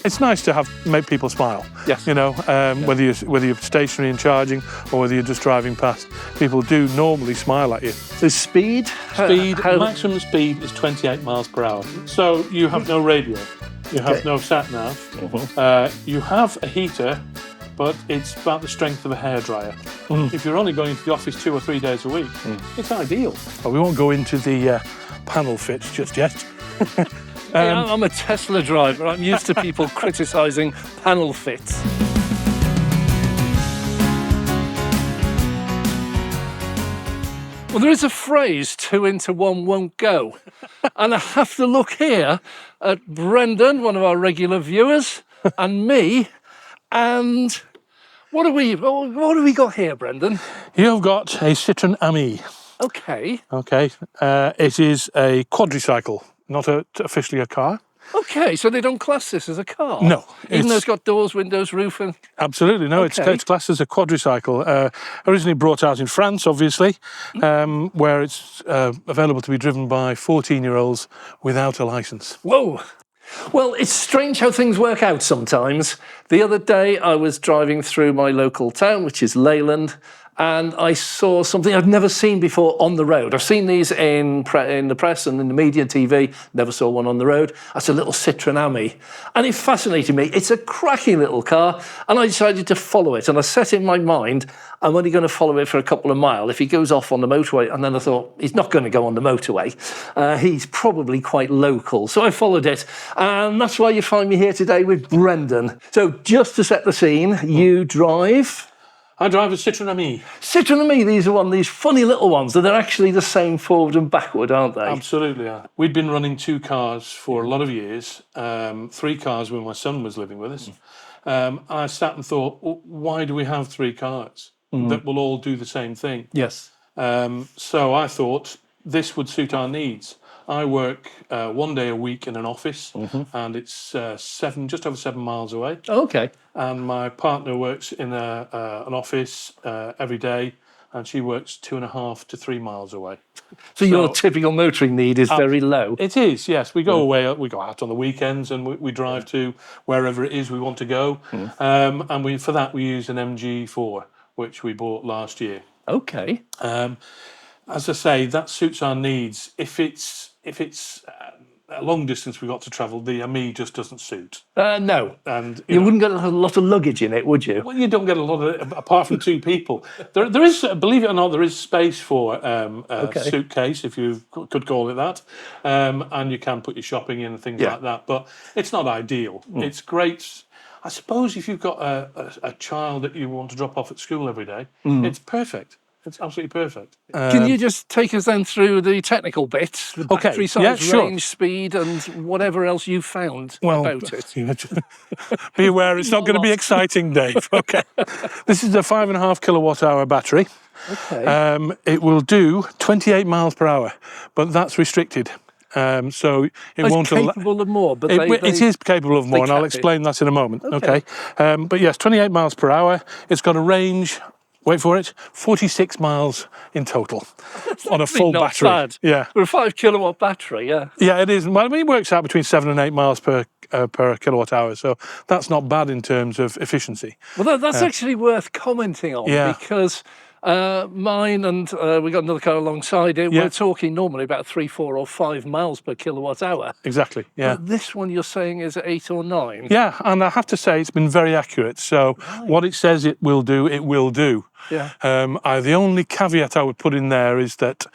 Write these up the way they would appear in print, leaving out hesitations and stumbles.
it's nice to make people smile. Yes. You know, whether you're stationary and charging or whether you're just driving past, people do normally smile at you. The speed? Maximum speed is 28 miles per hour. So you have no radio, you have no sat nav, you have a heater, but it's about the strength of a hairdryer. If you're only going to the office 2 or 3 days a week, it's ideal. But we won't go into the panel fits just yet. I'm a Tesla driver. I'm used to people criticising panel fits. Well, there is a phrase, 2 into 1 won't go. And I have to look here at Brendan, one of our regular viewers, and me, and what have we got here, Brendan? You've got a Citroen Ami. Okay. Okay. It is a quadricycle, not officially a car. Okay, so they don't class this as a car? No. Even though it's got doors, windows, roof and... Absolutely, no, it's classed as a quadricycle. Originally brought out in France, obviously, where it's available to be driven by 14-year-olds without a licence. Whoa! Well, it's strange how things work out sometimes. The other day I was driving through my local town, which is Leyland, and I saw something I'd never seen before on the road. I've seen these in the press and in the media, TV, never saw one on the road. That's a little Citroen Ami. And it fascinated me. It's a cracking little car, and I decided to follow it. And I set in my mind, I'm only going to follow it for a couple of miles. If he goes off on the motorway, and then I thought, he's not going to go on the motorway. He's probably quite local. So I followed it, and that's why you find me here today with Brendan. So just to set the scene, you drive... I drive a Citroen Ami. Citroen Ami, these are one of these funny little ones that are actually the same forward and backward, aren't they? Absolutely, yeah. We'd been running 2 cars for a lot of years, 3 cars when my son was living with us. I sat and thought, well, why do we have 3 cars that will all do the same thing? Yes. So I thought this would suit our needs. I work 1 day a week in an office, and it's just over 7 miles away. Okay. And my partner works in an office every day, and she works 2.5 to 3 miles away. So your typical motoring need is very low? It is, yes. We go away, we go out on the weekends, and we drive to wherever it is we want to go. And for that we use an MG4, which we bought last year. Okay. As I say, that suits our needs. If it's a long distance we've got to travel, the Ami just doesn't suit. No. And you wouldn't get a lot of luggage in it, would you? Well, you don't get a lot of, apart from 2 people. There is, believe it or not, there is space for a suitcase, if you could call it that, and you can put your shopping in and things like that. But it's not ideal. It's great. I suppose if you've got a child that you want to drop off at school every day, it's perfect. It's absolutely perfect. Can you just take us then through the technical bit, the battery size, range, speed, and whatever else you found about it? Be aware, it's not going to be exciting, Dave. Okay. This is a 5.5 kilowatt-hour battery. Okay. It will do 28 miles per hour, but that's restricted. So it won't allow... It's capable of more, but it is capable of more, and I'll explain that in a moment. Okay. But yes, 28 miles per hour. It's got a range... Wait for it, 46 miles in total on a full battery. Bad. Yeah. For a 5 kilowatt battery, yeah. Yeah, it is. Well, I mean, it works out between 7 and 8 miles per kilowatt hour, so that's not bad in terms of efficiency. Well, that's actually worth commenting on because mine and we got another car alongside it. We're talking normally about 3, 4, or 5 miles per kilowatt hour. Exactly. Yeah. But this one you're saying is 8 or 9. Yeah, and I have to say it's been very accurate. So what it says it will do, it will do. Yeah. The only caveat I would put in there is that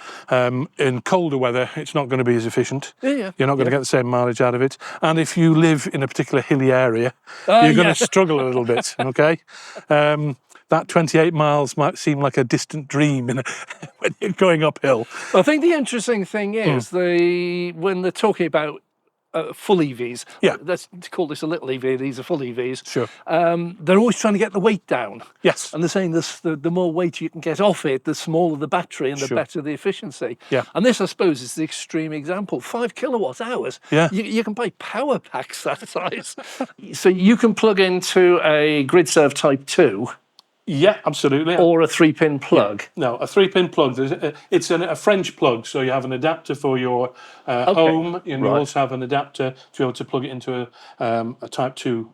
in colder weather, it's not going to be as efficient. Yeah. You're not going to get the same mileage out of it. And if you live in a particular hilly area, you're going to struggle a little bit, okay? That 28 miles might seem like a distant dream when you're going uphill. I think the interesting thing is when they're talking about full EVs, let's call this a little EV, these are full EVs. Sure. They're always trying to get the weight down. Yes. And they're saying the more weight you can get off it, the smaller the battery and the better the efficiency. Yeah. And this, I suppose, is the extreme example. 5 kilowatt hours. Yeah. You can buy power packs that size. So you can plug into a grid serve type 2 Yeah, absolutely. Or a 3-pin plug? No, a 3-pin plug. It's a French plug, so you have an adapter for your home, and you also have an adapter to be able to plug it into a Type 2.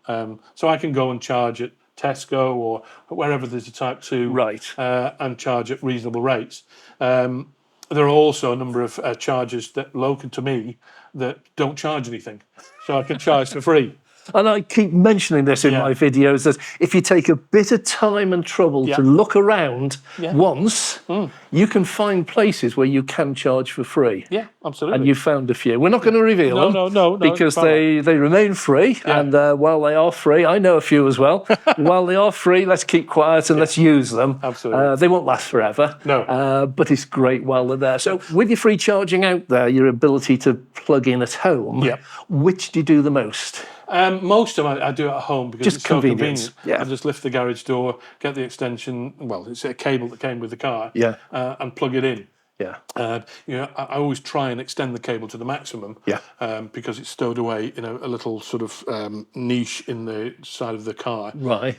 So I can go and charge at Tesco or wherever there's a Type 2 and charge at reasonable rates. There are also a number of chargers that local to me that don't charge anything, so I can charge for free. And I keep mentioning this in my videos, that if you take a bit of time and trouble to look around once, you can find places where you can charge for free. Yeah, absolutely. And you found a few. We're not going to reveal them. No, because they remain free. Yeah. And while they are free, I know a few as well. While they are free, let's keep quiet and let's use them. Absolutely. They won't last forever. No. But it's great while they're there. So with your free charging out there, your ability to plug in at home, which do you do the most? Most of them I do at home because it's so convenient. Yeah. I just lift the garage door, get the extension, well, it's a cable that came with the car, and plug it in. Yeah. I always try and extend the cable to the maximum. Yeah. Because it's stowed away in a little sort of niche in the side of the car. Right.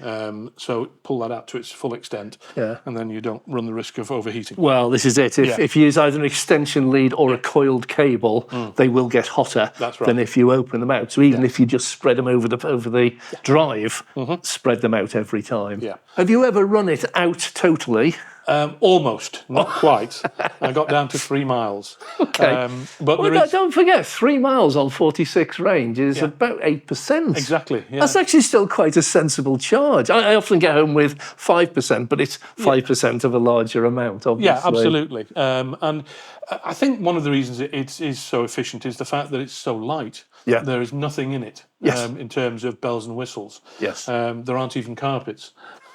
So pull that out to its full extent. Yeah. And then you don't run the risk of overheating. Well, this is it. If you use either an extension lead or a coiled cable, they will get hotter than if you open them out. So even if you just spread them over the drive, spread them out every time. Yeah. Have you ever run it out totally? Almost, not quite. I got down to 3 miles. Okay. But don't forget, 3 miles on 46 range is about 8%. Exactly. Yeah. That's actually still quite a sensible charge. I often get home with 5%, but it's 5% of a larger amount, obviously. Yeah, absolutely. And I think one of the reasons it is so efficient is the fact that it's so light. Yeah. There is nothing in it in terms of bells and whistles. Yes. There aren't even carpets.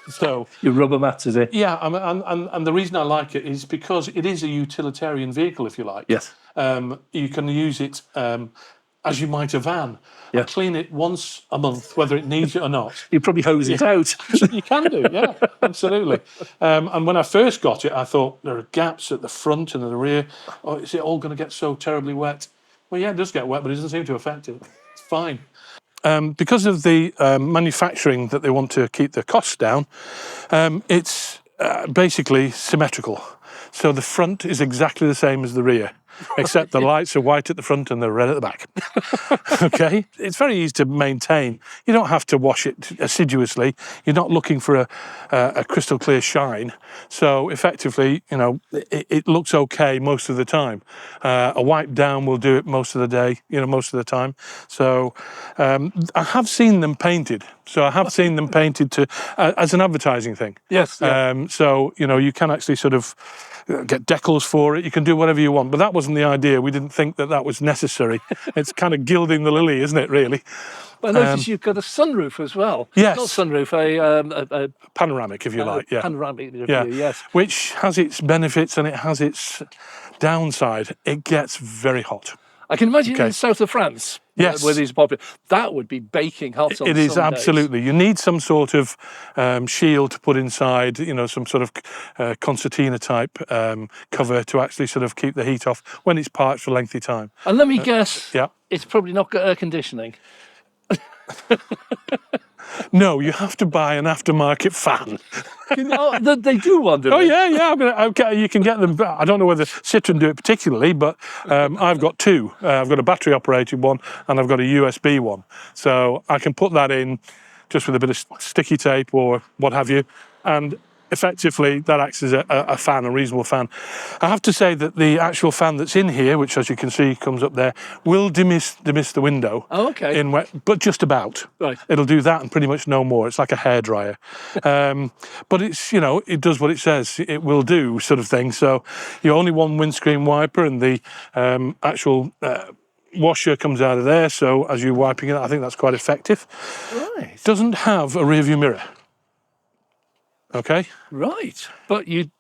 So your rubber mats, is it? Yeah, and the reason I like it is because it is a utilitarian vehicle, if you like. Yes. You can use it as you might a van. Yeah. I clean it once a month, whether it needs it or not. You probably hose it out. You can do, yeah, absolutely. And when I first got it, I thought there are gaps at the front and at the rear. Oh, is it all going to get so terribly wet? Well, yeah, it does get wet, but it doesn't seem to affect it. It's fine. Because of the manufacturing that they want to keep the costs down, it's basically symmetrical. So the front is exactly the same as the rear, except the lights are white at the front and they're red at the back. Okay? It's very easy to maintain. You don't have to wash it assiduously. You're not looking for a crystal clear shine. So effectively, it looks okay most of the time. A wipe down will do it most of the day, most of the time. So I have seen them painted. So I have seen them painted as an advertising thing. Yes. Yeah. So, you can actually sort of get decals for it. You can do whatever you want. But that wasn't the idea. We didn't think that was necessary. It's kind of gilding the lily, isn't it, really? I notice you've got a sunroof as well. Yes. Not sunroof, a panoramic, if you like. Yeah. Panoramic view, yes. Which has its benefits and it has its downside. It gets very hot. I can imagine in the south of France, yes, where these are popular, that would be baking hot on It is, some absolutely. days. You need some sort of shield to put inside, some sort of concertina type cover to actually sort of keep the heat off when it's parked for a lengthy time. And let me guess, it's probably not got air conditioning. No, you have to buy an aftermarket fan. They do one, do they? Oh, yeah. You can get them. I don't know whether Citroen do it particularly, but I've got two. I've got a battery-operated one and I've got a USB one. So I can put that in just with a bit of sticky tape or what have you, and effectively that acts as a fan, a reasonable fan. I have to say that the actual fan that's in here, which as you can see comes up there, will dismiss the window. Oh, okay. But just about. Right. It'll do that and pretty much no more. It's like a hairdryer. But it's, it does what it says it will do, sort of thing. So you only one windscreen wiper and the actual washer comes out of there. So as you're wiping it, I think that's quite effective. Right. It doesn't have a rear view mirror. Okay. Right. But you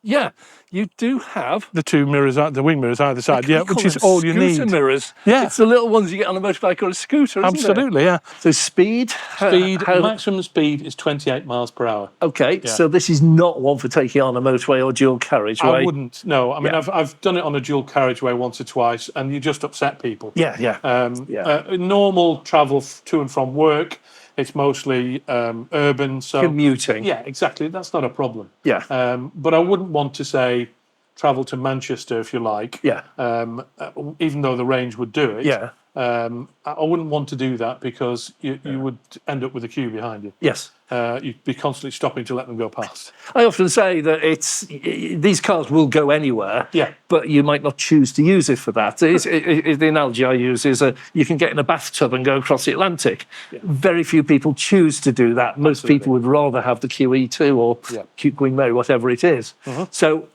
do have the two mirrors, the wing mirrors either side, which is all you need. Scooter mirrors. Yeah. It's the little ones you get on a motorbike or a scooter, isn't Absolutely, it? yeah. So speed? Maximum speed is 28 miles per hour. Okay, so this is not one for taking on a motorway or dual carriageway. I wouldn't, no. I mean, I've done it on a dual carriageway once or twice and you just upset people. Yeah. Normal travel to and from work, It's mostly urban. So Commuting. Yeah, exactly. That's not a problem. Yeah. But I wouldn't want to say travel to Manchester, if you like. Yeah. Even though the range would do it. Yeah. I wouldn't want to do that because you would end up with a queue behind you. Yes. You'd be constantly stopping to let them go past. I often say that these cars will go anywhere, Yeah. but you might not choose to use it for that. The analogy I use is you can get in a bathtub and go across the Atlantic. Yeah. Very few people choose to do that. Most people would rather have the QE2 or Queen Mary, whatever it is. So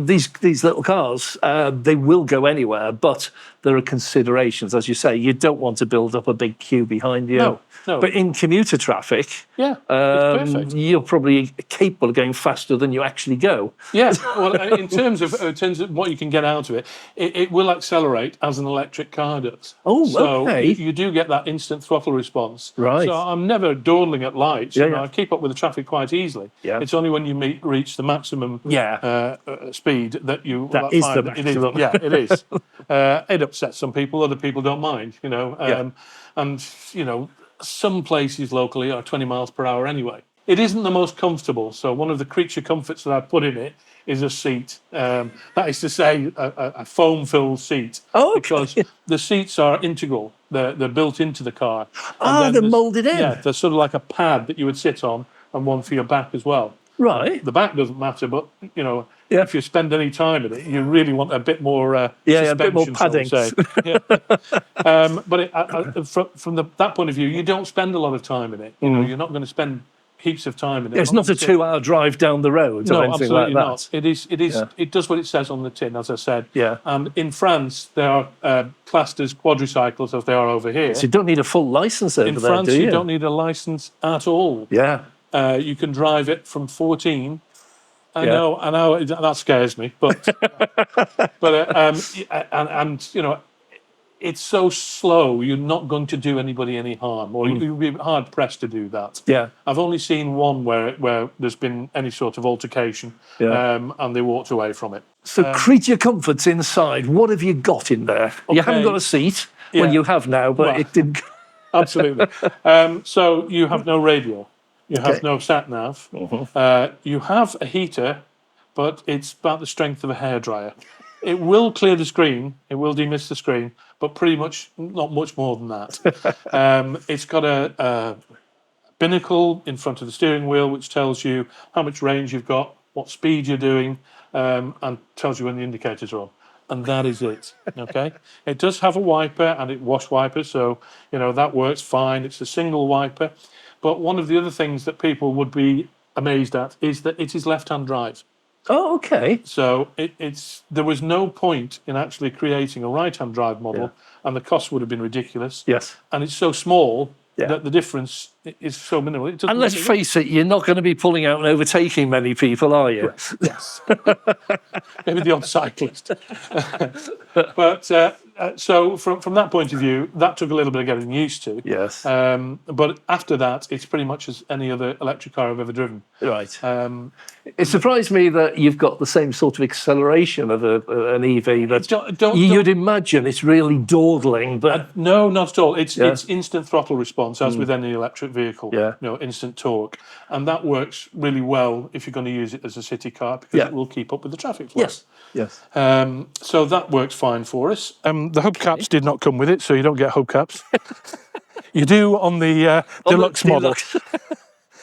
these little cars, they will go anywhere, but there are considerations. As you say, you don't want to build up a big queue behind you. No. But in commuter traffic, it's perfect. You're probably capable of going faster than you actually go. Yeah, well, in terms of what you can get out of it, it will accelerate as an electric car does. Oh, so okay. You do get that instant throttle response. Right. So I'm never dawdling at lights. Yeah, I keep up with the traffic quite easily. Yeah. It's only when you reach the maximum speed that you that is find the maximum. It is. It upsets some people. Other people don't mind. And some places locally are 20 miles per hour anyway. It isn't the most comfortable. So one of the creature comforts that I put in it is a seat. That is to say, a foam-filled seat. Oh, okay. Because the seats are integral. They're built into the car. They're moulded in. Yeah, they're sort of like a pad that you would sit on and one for your back as well. Right. The back doesn't matter, but, if you spend any time in it, you really want a bit more suspension, a bit more padding. So to say. But from that point of view, you don't spend a lot of time in it. You're not going to spend heaps of time in it. It's not a 2-hour drive down the road or anything absolutely like not. that. It is. It does what it says on the tin, as I said. Yeah. And in France, they are classed as quadricycles, as they are over here. So you don't need a full license over in there, France, do you? you don't need a license at all. Yeah. You can drive it from 14. I know that scares me, but it's so slow. You're not going to do anybody any harm, or you'd be hard pressed to do that. Yeah, I've only seen one where there's been any sort of altercation, and they walked away from it. So creature comforts inside. What have you got in there? Okay. You haven't got a seat. Well, you have now, but it didn't. Absolutely. So you have no radio. You have no sat-nav. You have a heater, but it's about the strength of a hairdryer. It will clear the screen. It will demist the screen, but pretty much not much more than that. It's got a binnacle in front of the steering wheel, which tells you how much range you've got, what speed you're doing, and tells you when the indicators are on. And that is it. Okay. It does have a wiper and it wash wiper, so that works fine. It's a single wiper. But one of the other things that people would be amazed at is that it is left-hand drive. Oh, okay. So there was no point in actually creating a right-hand drive model, and the cost would have been ridiculous. Yes. And it's so small that the difference is so minimal. And let's face it, you're not going to be pulling out and overtaking many people, are you? Yes. Maybe the odd cyclist. But so from that point of view, that took a little bit of getting used to. Yes. But after that, it's pretty much as any other electric car I've ever driven. Right. It surprised me that you've got the same sort of acceleration of an EV. That you'd imagine it's really dawdling, but no, not at all. It's instant throttle response, as with any electric vehicle. Yeah. Instant torque, and that works really well if you're going to use it as a city car because it will keep up with the traffic flow. Yes. So that works fine for us. The hubcaps did not come with it, so you don't get hubcaps. You do on the deluxe model.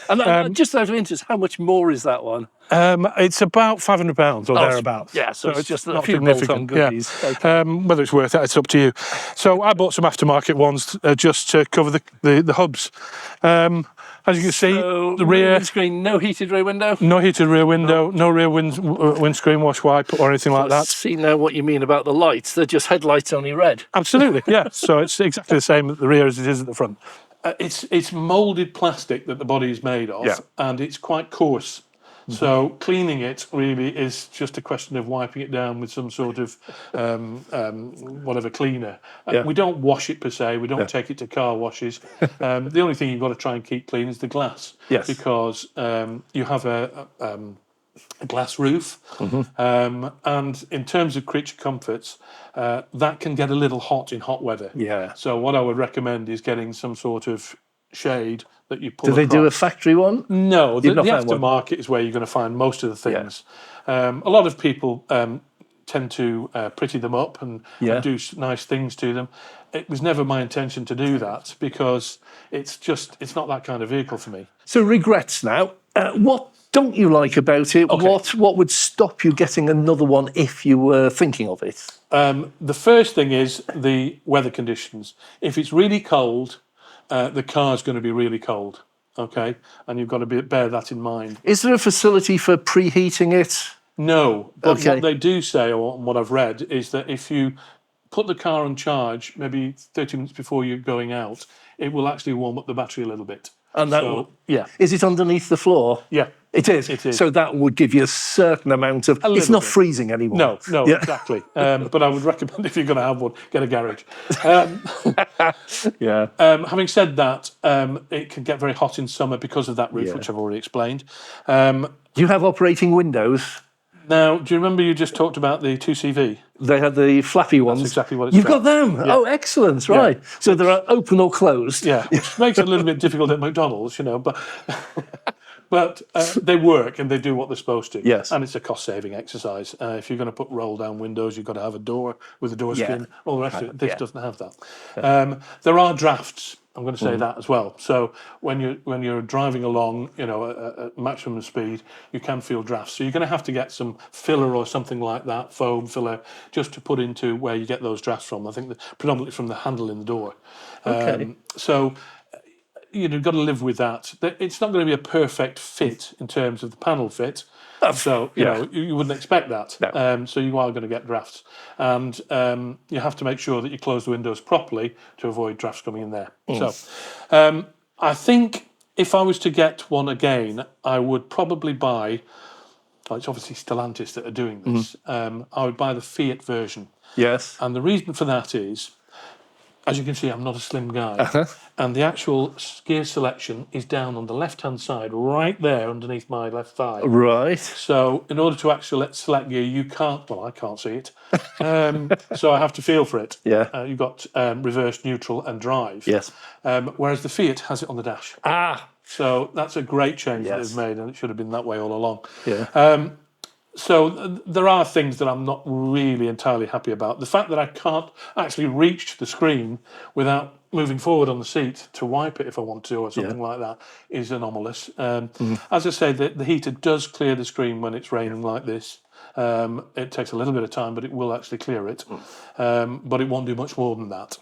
And just out of interest, how much more is that one? It's about £500 or thereabouts. Yeah, so it's just a not few significant. goodies. Yeah. Okay. Whether it's worth it, it's up to you. So I bought some aftermarket ones just to cover the hubs. As you can see, the rear windscreen, no heated rear window. No heated rear window, no rear windscreen wash wipe or anything like that. See now what you mean about the lights. They're just headlights only red. Absolutely, yeah. So it's exactly the same at the rear as it is at the front. It's moulded plastic that the body is made of, and it's quite coarse. So cleaning it really is just a question of wiping it down with some sort of whatever cleaner. We don't wash it per se. We don't take it to car washes. The only thing you've got to try and keep clean is the glass, because you have a glass roof, and in terms of creature comforts, that can get a little hot in hot weather. Yeah. So what I would recommend is getting some sort of shade that you pull Do they do a across. factory one? No, the not found one? aftermarket is where you're going to find most of the things. A lot of people tend to pretty them up and do nice things to them. It was never my intention to do that because it's not that kind of vehicle for me. So regrets now. What don't you like about it? Okay. What would stop you getting another one if you were thinking of it? The first thing is the weather conditions. If it's really cold, the car's going to be really cold. Okay, and you've got to bear that in mind. Is there a facility for preheating it? No, but what they do say, or what I've read, is that if you put the car on charge, maybe 30 minutes before you're going out, it will actually warm up the battery a little bit. And that is it underneath the floor? Yeah. It is. It is. So that would give you a certain amount of... It's not freezing anymore. No, exactly. But I would recommend if you're going to have one, get a garage. Having said that, it can get very hot in summer because of that roof, which I've already explained. Do you have operating windows? Now, do you remember you just talked about the 2CV? They had the flappy ones. That's exactly what it's You've got them? Yeah. Oh, excellent, right. Yeah. So they're open or closed? Yeah, which makes it a little bit difficult at McDonald's, but they work and they do what they're supposed to. Yes. And it's a cost-saving exercise. If you're going to put roll-down windows, you've got to have a door with a door screen, all the rest of it. This doesn't have that. There are drafts. I'm going to say that as well. So when you're driving along, at maximum speed, you can feel drafts. So you're going to have to get some filler or something like that, foam filler, just to put into where you get those drafts from. I think predominantly from the handle in the door. So you've got to live with that. It's not going to be a perfect fit in terms of the panel fit. So you wouldn't expect that. No. So you are going to get drafts, and you have to make sure that you close the windows properly to avoid drafts coming in there. So I think if I was to get one again, I would probably buy. Well, it's obviously Stellantis that are doing this. I would buy the Fiat version. Yes. And the reason for that is, as you can see, I'm not a slim guy. And the actual gear selection is down on the left-hand side, right there underneath my left thigh. Right. So in order to actually select gear, you can't... Well, I can't see it. So I have to feel for it. Yeah. You've got reverse, neutral and drive. Yes. Whereas the Fiat has it on the dash. So that's a great change that they've made, and it should have been that way all along. Yeah. So there are things that I'm not really entirely happy about. The fact that I can't actually reach the screen without moving forward on the seat to wipe it if I want to or something like that is anomalous. As I say, the heater does clear the screen when it's raining like this. It takes a little bit of time, but it will actually clear it. But it won't do much more than that.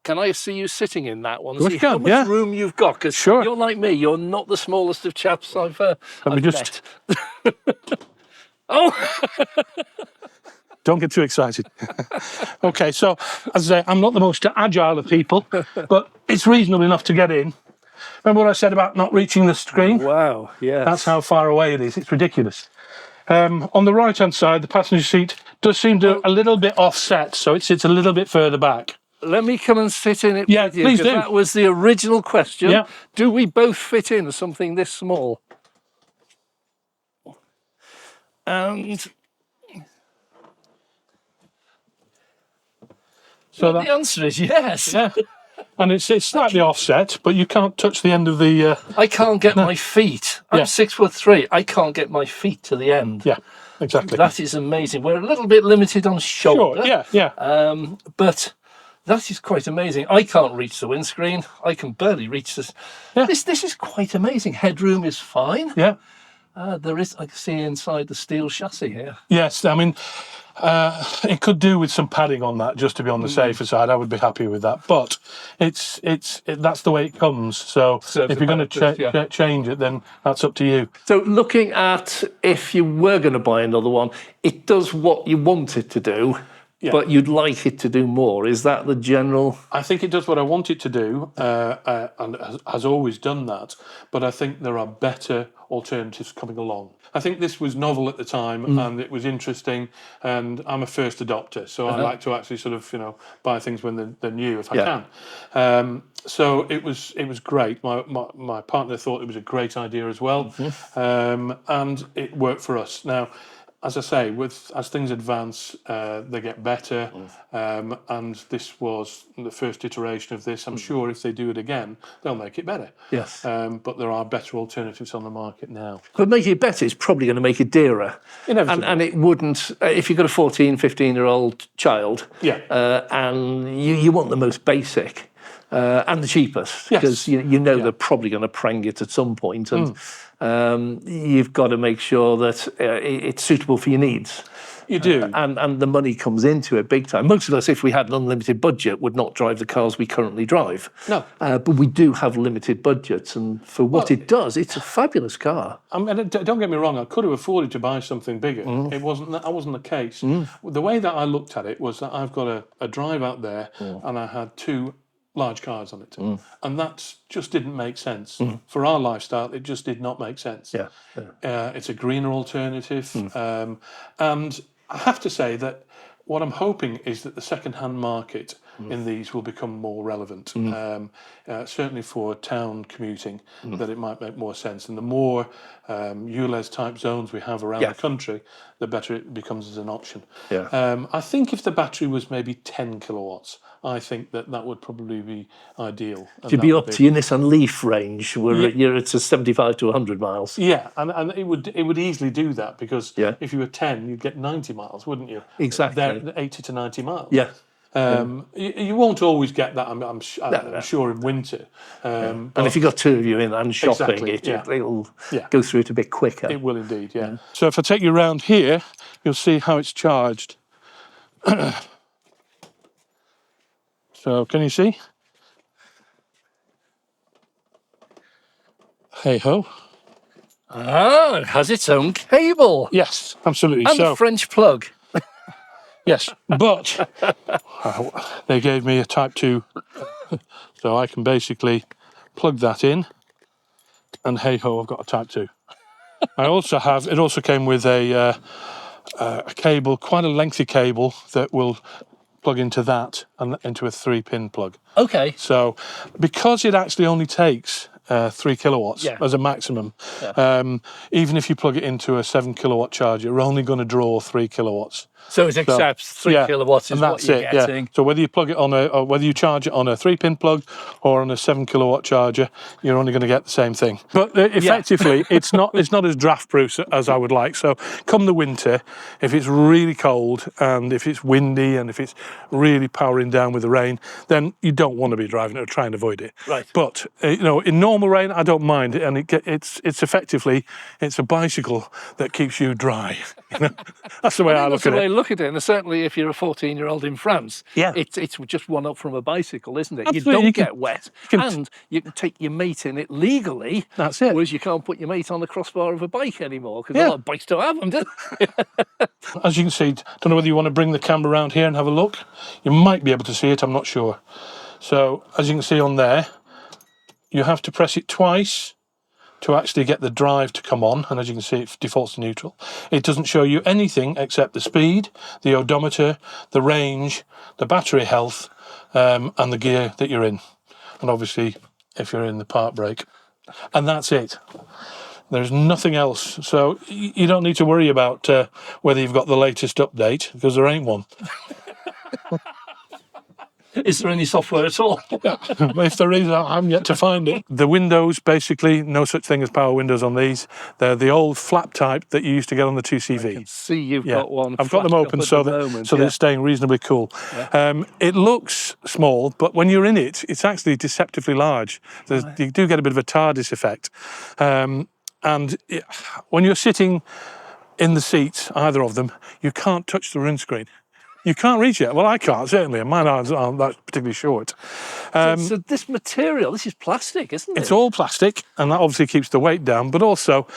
Can I see you sitting in that one? See how much room you've got? Because you're like me. You're not the smallest of chaps I've met. Oh! Don't get too excited. Okay, so as I say, I'm not the most agile of people, but it's reasonable enough to get in. Remember what I said about not reaching the screen? Wow, yeah. That's how far away it is. It's ridiculous. On the right-hand side, the passenger seat does seem to a little bit offset, so it sits a little bit further back. Let me come and sit in it with you. Please do. That was the original question. Yeah. Do we both fit in something this small? And so the answer is yes. Yeah. And it's slightly offset, but you can't touch the end of the... I can't get my feet. I'm 6'3". I can't get my feet to the end. Yeah, exactly. That is amazing. We're a little bit limited on shoulder. Sure, yeah. But that is quite amazing. I can't reach the windscreen. I can barely reach this. Yeah. This is quite amazing. Headroom is fine. Yeah. There is, I can see inside the steel chassis here. Yes, I mean, it could do with some padding on that just to be on the safer side. I would be happy with that. But that's the way it comes. So if you're going to change it, then that's up to you. So looking at if you were going to buy another one, it does what you want it to do. Yeah. But you'd like it to do more. Is that the general? I think it does what I want it to do, and has always done that. But I think there are better alternatives coming along. I think this was novel at the time, and it was interesting. And I'm a first adopter, so I like to actually sort of buy things when they're new if I can. So it was great. My partner thought it was a great idea as well, and it worked for us. Now, as I say, as things advance, they get better, and this was the first iteration of this. I'm sure if they do it again, they'll make it better. Yes. But there are better alternatives on the market now. But making it better is probably going to make it dearer. Inevitably. And it wouldn't, if you've got a 14, 15-year-old child, and you want the most basic and the cheapest, because you know they're probably going to prang it at some point, and you've got to make sure that it's suitable for your needs. You do. And the money comes into it big time. Most of us, if we had an unlimited budget, would not drive the cars we currently drive. No. But we do have limited budgets, and for what it does, it's a fabulous car. I mean, don't get me wrong, I could have afforded to buy something bigger. That wasn't the case. The way that I looked at it was that I've got a drive out there, and I had 2 large cars on it. And that just didn't make sense. For our lifestyle, it just did not make sense. It's a greener alternative. And I have to say that what I'm hoping is that the second-hand market in these will become more relevant. Certainly for town commuting, that it might make more sense. And the more ULEZ type zones we have around the country, the better it becomes as an option. I think if the battery was maybe 10 kilowatts, I think that would probably be ideal. You'd be up to your Nissan Leaf range, where you're at 75 to 100 miles. Yeah, and it would easily do that, because if you were 10, you'd get 90 miles, wouldn't you? Exactly. They're 80 to 90 miles. You won't always get that, I'm sure, in winter. And if you've got 2 of you in and shopping, it'll go through it a bit quicker. It will indeed, So if I take you around here, you'll see how it's charged. So, can you see? Hey-ho. Ah, it has its own cable. Yes, absolutely. And a French plug. Yes, but they gave me a Type 2, so I can basically plug that in, and hey-ho, I've got a Type 2. I also have, it also came with a cable, quite a lengthy cable, that will plug into that and into a 3-pin plug. Okay. So, because it actually only takes 3 kilowatts as a maximum, even if you plug it into a 7 kilowatt charger, you're only going to draw 3 kilowatts. So it accepts 3 kilowatts is what you're getting. So whether you plug it on or whether you charge it on a 3-pin plug or on a 7 kilowatt charger, you're only going to get the same thing. But effectively, it's not as draft proof as I would like. So come the winter, if it's really cold and if it's windy and if it's really powering down with the rain, then you don't want to be driving it or try and avoid it. Right. But in normal rain, I don't mind it, and it's effectively a bicycle that keeps you dry. That's the way I look at it. Look at it, and certainly if you're a 14-year-old in France, it's just one up from a bicycle, isn't it? Absolutely. You don't get wet, and you can take your mate in it legally. That's it. Whereas you can't put your mate on the crossbar of a bike anymore, because a lot of bikes don't have them, do they? As you can see, don't know whether you want to bring the camera around here and have a look. You might be able to see it, I'm not sure. So, as you can see on there, you have to press it twice to actually get the drive to come on, and as you can see, it defaults to neutral. It doesn't show you anything except the speed, the odometer, the range, the battery health, and the gear that you're in, and obviously if you're in the park brake, and that's it. There's nothing else, so you don't need to worry about whether you've got the latest update, because there ain't one. Is there any software at all? If there is, I'm yet to find it. The windows, basically, no such thing as power windows on these. They're the old flap type that you used to get on the 2CV. I can see you've got one. I've got them open so they're staying reasonably cool. It looks small, but when you're in it, it's actually deceptively large. You do get a bit of a TARDIS effect. When you're sitting in the seats, either of them, you can't touch the windscreen. You can't reach it. Well, I can't, certainly, and mine aren't that particularly short. So this material, this is plastic, isn't it? It's all plastic, and that obviously keeps the weight down, but also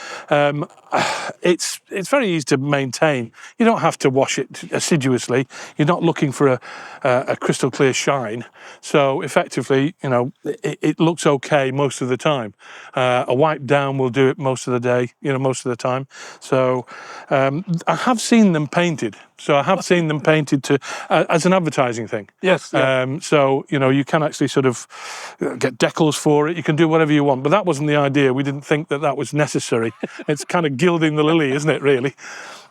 it's very easy to maintain. You don't have to wash it assiduously. You're not looking for a crystal clear shine. So effectively, it looks okay most of the time. A wipe down will do it most of the day, most of the time. So I have seen them painted. So I have seen them painted as an advertising thing. Yes. So, you can actually sort of get decals for it. You can do whatever you want. But that wasn't the idea. We didn't think that was necessary. It's kind of gilding the lily, isn't it, really?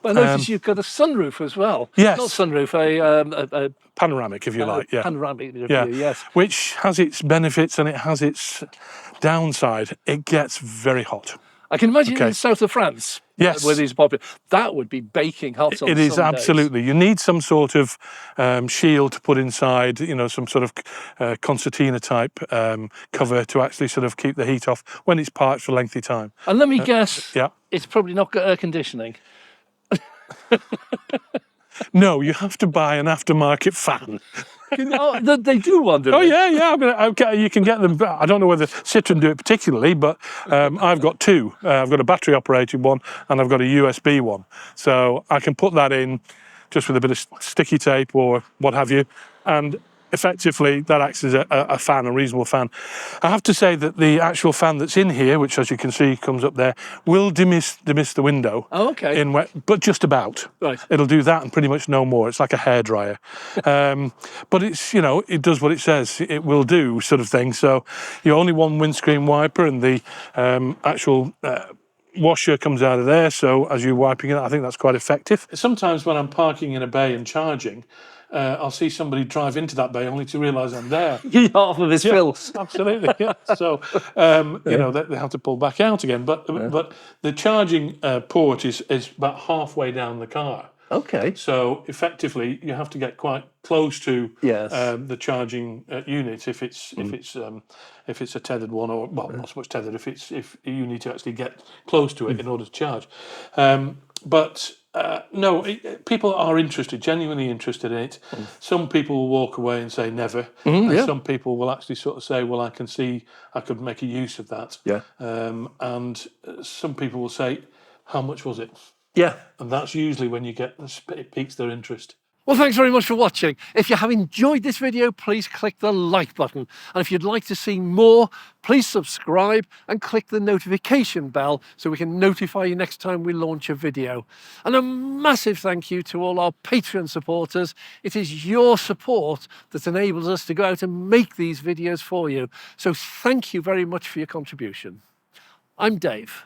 I noticed you've got a sunroof as well. Yes. Not sunroof, a Panoramic, if you like, yeah. panoramic view, Yeah, yes. which has its benefits and it has its downside. It gets very hot. I can imagine in the south of France, Yes. where these are popular, that would be baking hot on It is some days. absolutely. You need some sort of shield to put inside, you know, some sort of concertina type cover to actually sort of keep the heat off when it's parked for a lengthy time. And let me guess, Yeah. it's probably not got air conditioning. No, you have to buy an aftermarket fan. They do wonder. Oh yeah. You can get them. I don't know whether Citroen do it particularly, but I've got two. I've got a battery operated one and I've got a USB one. So I can put that in just with a bit of sticky tape or what have you, and effectively that acts as a fan, a reasonable fan. I have to say that the actual fan that's in here, which as you can see comes up there, will dismiss the window. Oh, okay. But just about. Right. It'll do that and pretty much no more. It's like a hairdryer. But it's, you know, it does what it says it will do, sort of thing. So you only one windscreen wiper, and the actual washer comes out of there. So as you're wiping it, I think that's quite effective. Sometimes when I'm parking in a bay and charging, I'll see somebody drive into that bay only to realise I'm there. Half of his fills. Absolutely, yeah. So, you know, they have to pull back out again. But the charging port is about halfway down the car. Okay. So effectively, you have to get quite close to Yes. the charging unit if it's a tethered one, or well, not so much tethered. If you need to actually get close to it in order to charge, no, people are interested, genuinely interested in it. Some people will walk away and say never, and some people will actually sort of say, well, I can see I could make a use of that. Yeah. And some people will say, how much was it? Yeah. And that's usually when it piques their interest. Well, thanks very much for watching. If you have enjoyed this video, please click the like button. And if you'd like to see more, please subscribe and click the notification bell so we can notify you next time we launch a video. And a massive thank you to all our Patreon supporters. It is your support that enables us to go out and make these videos for you. So thank you very much for your contribution. I'm Dave.